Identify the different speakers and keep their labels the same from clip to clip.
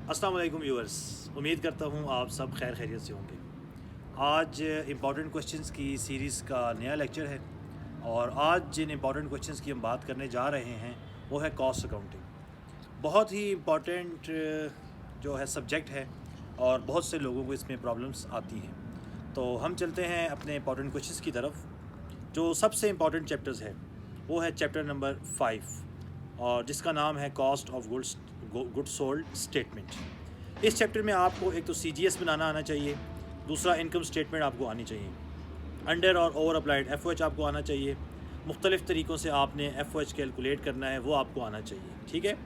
Speaker 1: अस्सलाम वालेकुम व्यूअर्स, उम्मीद करता हूँ आप सब खैर खैरियत से होंगे। आज इम्पॉर्टेंट क्वेश्चंस की सीरीज़ का नया लेक्चर है और आज जिन इम्पॉर्टेंट क्वेश्चंस की हम बात करने जा रहे हैं वो है कॉस्ट अकाउंटिंग। बहुत ही इम्पॉर्टेंट जो है सब्जेक्ट है और बहुत से लोगों को इसमें प्रॉब्लम्स आती हैं। तो हम चलते हैं अपने इम्पॉर्टेंट क्वेश्चंस की तरफ। जो सबसे इम्पॉर्टेंट चैप्टर्स है वो है चैप्टर नंबर 5 और जिसका नाम है cost of goods sold statement. इस चैप्टर में आपको एक तो CGS बनाना आना चाहिए, दूसरा इनकम स्टेटमेंट आपको आनी चाहिए, अंडर और ओवर अप्लाइड FOH आपको आना चाहिए, मुख्तलिफ़ तरीक़ों से आपने FOH कैलकुलेट करना है वो आपको आना चाहिए, ठीक है।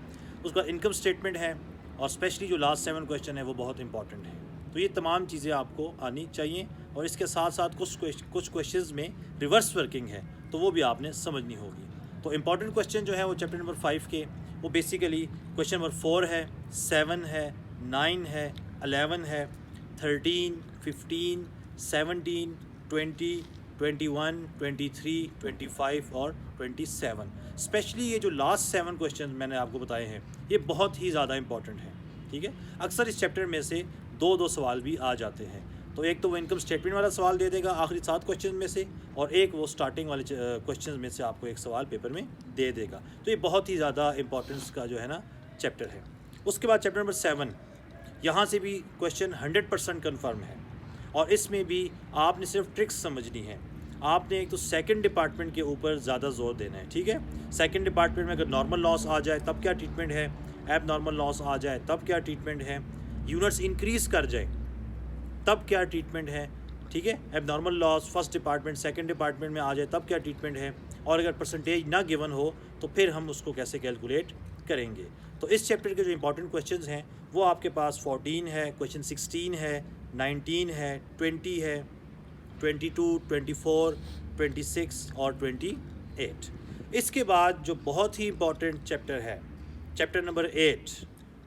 Speaker 1: उसका इनकम स्टेटमेंट है और स्पेशली जो लास्ट 7 क्वेश्चन है वो बहुत इंपॉर्टेंट है। तो ये तमाम चीज़ें आपको आनी चाहिए और इसके साथ साथ कुछ क्वेश्चंस में रिवर्स वर्किंग है तो वो भी आपने समझनी होगी। तो इम्पॉर्टेंट क्वेश्चन जो है वो चैप्टर नंबर 5 के वो बेसिकली क्वेश्चन नंबर 4 है, 7 है, 9 है, 11 है, 13, 15, 17, 20, 21, 23, 25 और 27। स्पेशली ये जो लास्ट 7 क्वेश्चन मैंने आपको बताए हैं ये बहुत ही ज़्यादा इंपॉर्टेंट हैं, ठीक है। अक्सर इस चैप्टर में से दो सवाल भी आ जाते हैं। तो एक तो वो इनकम स्टेटमेंट वाला सवाल दे देगा आखिरी 7 क्वेश्चन में से और एक वो स्टार्टिंग वाले क्वेश्चन में से आपको एक सवाल पेपर में दे देगा। तो ये बहुत ही ज़्यादा इंपॉर्टेंस का जो है ना चैप्टर है। उसके बाद चैप्टर नंबर 7, यहाँ से भी क्वेश्चन 100% कन्फर्म है और इसमें भी आपने सिर्फ ट्रिक्स समझनी है। आपने एक तो सेकंड डिपार्टमेंट के ऊपर ज़्यादा जोर देना है, ठीक है। सेकंड डिपार्टमेंट में अगर नॉर्मल लॉस आ जाए तब क्या ट्रीटमेंट है, एब नॉर्मल लॉस आ जाए तब क्या ट्रीटमेंट है, यूनिट्स इंक्रीज़ कर जाए तब क्या ट्रीटमेंट है, ठीक है। एब normal loss first department second department में आ जाए तब क्या ट्रीटमेंट है और अगर परसेंटेज ना गिवन हो तो फिर हम उसको कैसे कैलकुलेट करेंगे। तो इस चैप्टर के जो इंपॉर्टेंट क्वेश्चंस हैं वो आपके पास 14 है, क्वेश्चन 16 है, 19 है, 20 है, 22, 24, 26 और 28। इसके बाद जो बहुत ही इंपॉर्टेंट चैप्टर है चैप्टर नंबर 8,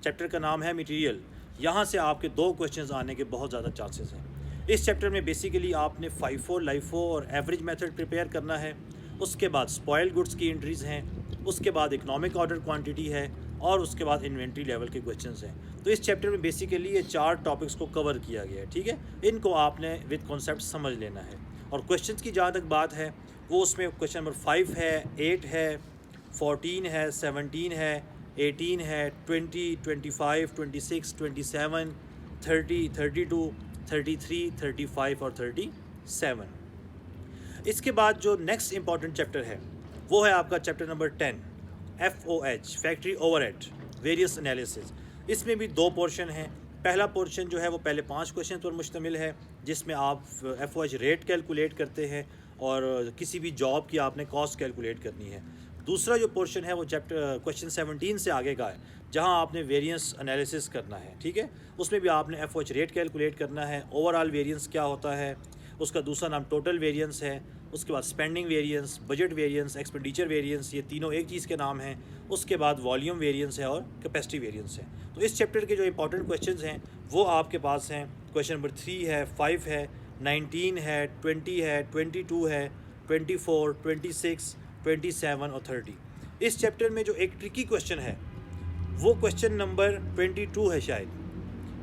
Speaker 1: चैप्टर का नाम है मटेरियल। यहाँ से आपके 2 क्वेश्चंस आने के बहुत ज़्यादा चांसेस हैं। इस चैप्टर में बेसिकली आपने FIFO, LIFO और एवरेज मेथड प्रिपेयर करना है। उसके बाद स्पॉइल्ड गुड्स की एंट्रीज़ हैं, उसके बाद इकोनॉमिक ऑर्डर क्वांटिटी है और उसके बाद इन्वेंट्री लेवल के क्वेश्चंस हैं। तो इस चैप्टर में बेसिकली ये 4 टॉपिक्स को कवर किया गया है, ठीक है। इनको आपने विद कॉन्सेप्ट समझ लेना है। और क्वेश्चंस की जहाँ तक बात है वो उसमें क्वेश्चन नंबर 5 है, 8 है, 14 है, 17 है, 18 है, 20, 25, 26, 27, 30, 32, 33, 35 और 37। इसके बाद जो नेक्स्ट इंपॉर्टेंट चैप्टर है वो है आपका chapter number 10, FOH, factory overhead various analysis. इसमें भी 2 पोर्शन हैं। पहला पोर्शन जो है वो पहले 5 क्वेश्चन पर मुश्तमिल है जिसमें आप FOH रेट कैलकुलेट करते हैं और किसी भी जॉब की आपने कॉस्ट कैलकुलेट करनी है। दूसरा जो पोर्शन है वो चैप्टर क्वेश्चन 17 से आगे का है जहां आपने वेरिएंस एनालिसिस करना है, ठीक है। उसमें भी आपने FOH रेट कैलकुलेट करना है, ओवरऑल वेरिएंस क्या होता है, उसका दूसरा नाम टोटल वेरिएंस है, उसके बाद spending variance, budget variance, expenditure variance, ये तीनों एक चीज़ के नाम हैं। उसके बाद वॉल्यूम वेरिएंस है और कैपेसिटी वेरिएंस है। तो इस चैप्टर के जो इंपॉर्टेंट क्वेश्चंस हैं वो आपके पास हैं। क्वेश्चन नंबर 3 है, 5 है, 19 है, 20 है, 22 है, 24, 26, 27 और 30। इस चैप्टर में जो एक ट्रिकी क्वेश्चन है वो क्वेश्चन नंबर 22 है शायद,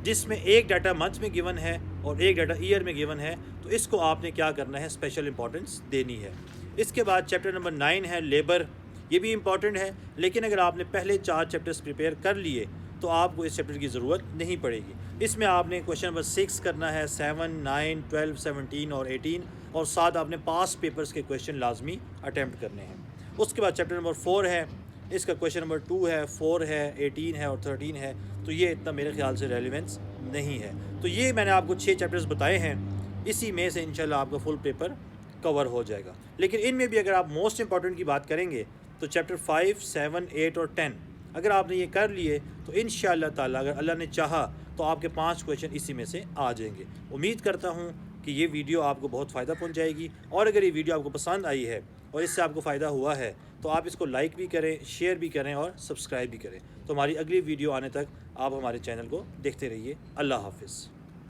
Speaker 1: जिसमें एक डाटा मंथ में गिवन है और एक डाटा ईयर में गिवन है। तो इसको आपने क्या करना है, स्पेशल इंपॉर्टेंस देनी है। इसके बाद चैप्टर नंबर 9 है लेबर। ये भी इंपॉर्टेंट है लेकिन अगर आपने पहले 4 चैप्टर्स प्रिपेयर कर लिए तो आपको इस चैप्टर की ज़रूरत नहीं पड़ेगी। इसमें आपने क्वेश्चन नंबर 6 करना है, 7, 9, 12, 17 और 18 और साथ आपने पास पेपर्स के क्वेश्चन लाजमी अटैम्प्ट करने हैं। उसके बाद चैप्टर नंबर 4 है, इसका क्वेश्चन नंबर 2 है, 4 है, 18 है और 13 है। तो ये इतना मेरे ख्याल से रेलिवेंस नहीं है। तो ये मैंने आपको 6 चैप्टर्स बताए हैं, इसी में से इंशाल्लाह आपका फुल पेपर कवर हो जाएगा। लेकिन इनमें भी अगर आप मोस्ट इंपॉर्टेंट की बात करेंगे तो चैप्टर 5, 7, 8 और 10 अगर आपने ये कर लिए तो इंशाल्लाह ताला अगर अल्लाह ने चाहा तो आपके 5 क्वेश्चन इसी में से आ जाएंगे। उम्मीद करता हूँ कि ये वीडियो आपको बहुत फ़ायदा पहुँचाएगी और अगर ये वीडियो आपको पसंद आई है और इससे आपको फ़ायदा हुआ है तो आप इसको लाइक भी करें, शेयर भी करें और सब्सक्राइब भी करें। तो हमारी अगली वीडियो आने तक आप हमारे चैनल को देखते रहिए। अल्लाह हाफ़िज़।